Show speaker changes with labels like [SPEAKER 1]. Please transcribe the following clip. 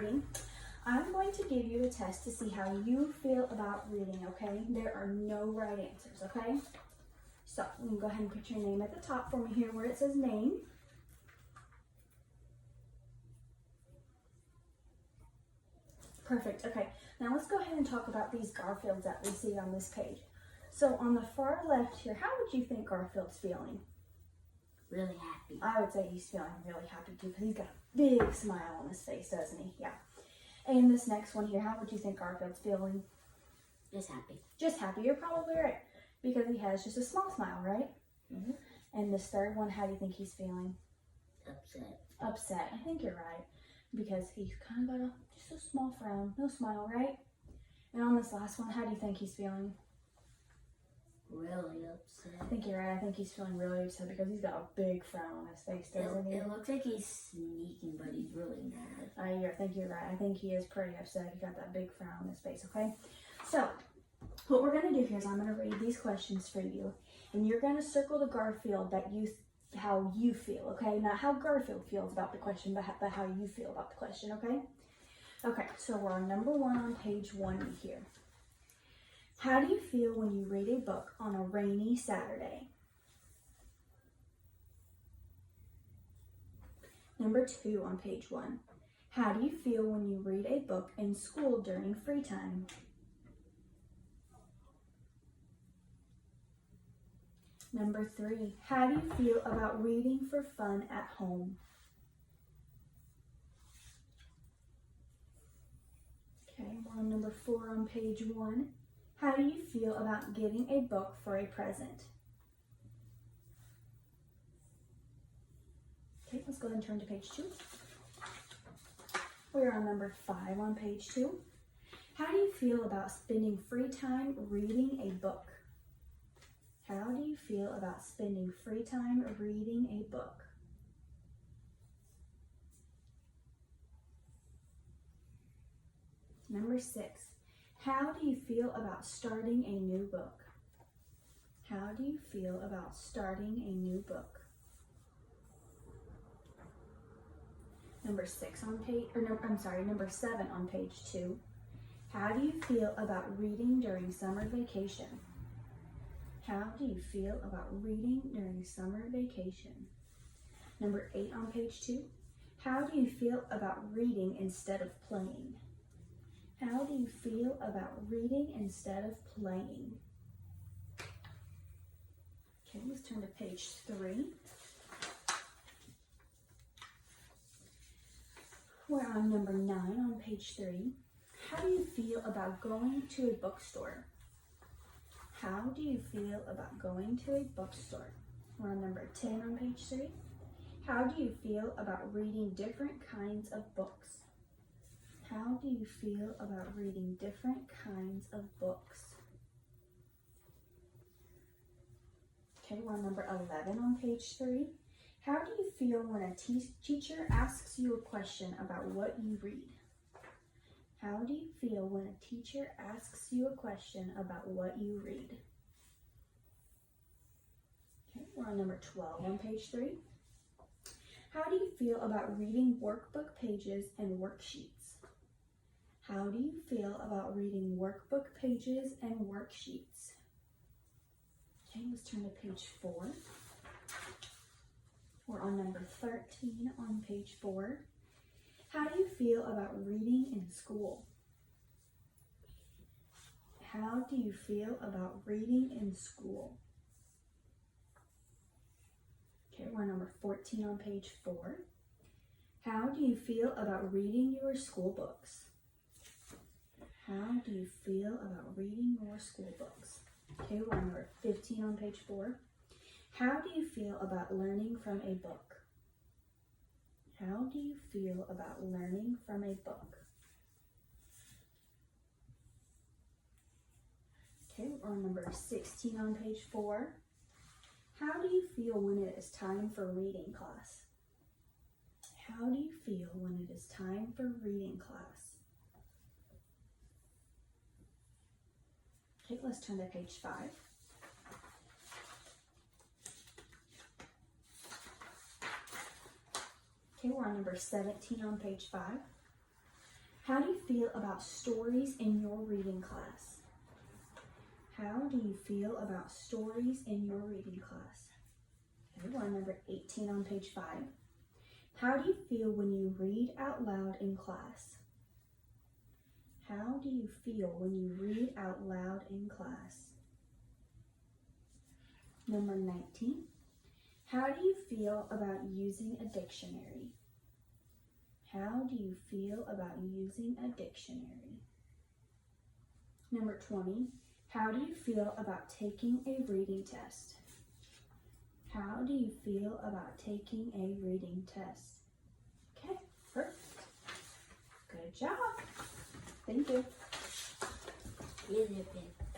[SPEAKER 1] reading. I'm going to give you a test to see how you feel about reading, okay? There are no right answers, okay? So you can go ahead and put your name at the top for me here where it says name. Perfect, okay. Now let's go ahead and talk about these Garfields that we see on this page. So on the far left here, how would you think Garfield's feeling?
[SPEAKER 2] Really happy.
[SPEAKER 1] I would say he's feeling really happy too because he's got a big smile on his face, doesn't he? Yeah. And this next one here, how would you think Garfield's feeling?
[SPEAKER 2] Just happy.
[SPEAKER 1] Just happy, you're probably right. Because he has just a small smile, right?
[SPEAKER 2] Mm-hmm.
[SPEAKER 1] And this third one, how do you think he's feeling?
[SPEAKER 2] Upset.
[SPEAKER 1] Upset, I think you're right. Because he's kind of got just a small frown, no smile, right? And on this last one, how do you think he's feeling?
[SPEAKER 2] Really upset.
[SPEAKER 1] I think you're right. I think he's feeling really upset because he's got a big frown on his face, doesn't he?
[SPEAKER 2] It looks like he's sneaking, but he's really mad.
[SPEAKER 1] I think you're right. I think he is pretty upset. He got that big frown on his face, okay? So, what we're going to do here is I'm going to read these questions for you, and you're going to circle the Garfield that how you feel, okay? Not how Garfield feels about the question, but how you feel about the question, okay? Okay, so we're on number 1 on page 1 here. How do you feel when you read a book on a rainy Saturday? Number 2 on page 1. How do you feel when you read a book in school during free time? Number 3. How do you feel about reading for fun at home? Okay, we're on number 4 on page 1. How do you feel about getting a book for a present? Okay, let's go ahead and turn to page 2. We're on number 5 on page 2. How do you feel about spending free time reading a book? How do you feel about spending free time reading a book? Number 6. How do you feel about starting a new book? How do you feel about starting a new book? Number 7 on page 2. How do you feel about reading during summer vacation? How do you feel about reading during summer vacation? Number 8 on page 2. How do you feel about reading instead of playing? How do you feel about reading instead of playing? Okay, let's turn to page 3. We're on number 9 on page 3. How do you feel about going to a bookstore? How do you feel about going to a bookstore? We're on number 10 on page 3. How do you feel about reading different kinds of books? How do you feel about reading different kinds of books? Okay, we're on number 11 on page 3. How do you feel when a teacher asks you a question about what you read? How do you feel when a teacher asks you a question about what you read? Okay, we're on number 12 on page 3. How do you feel about reading workbook pages and worksheets? How do you feel about reading workbook pages and worksheets? Okay, let's turn to page 4. We're on number 13 on page 4. How do you feel about reading in school? How do you feel about reading in school? Okay, we're on number 14 on page 4. How do you feel about reading your school books? How do you feel about reading your school books? Okay, we're on number 15 on page 4. How do you feel about learning from a book? How do you feel about learning from a book? Okay, we're on number 16 on page 4. How do you feel when it is time for reading class? How do you feel when it is time for reading class? Okay, let's turn to page 5. Okay, we're on number 17 on page 5. How do you feel about stories in your reading class? How do you feel about stories in your reading class? Okay, we're on number 18 on page 5. How do you feel when you read out loud in class? How do you feel when you read out loud in class? Number 19. How do you feel about using a dictionary? How do you feel about using a dictionary? Number 20. How do you feel about taking a reading test? How do you feel about taking a reading test? Okay, perfect. Good job. Thank you.
[SPEAKER 2] Here's your pen.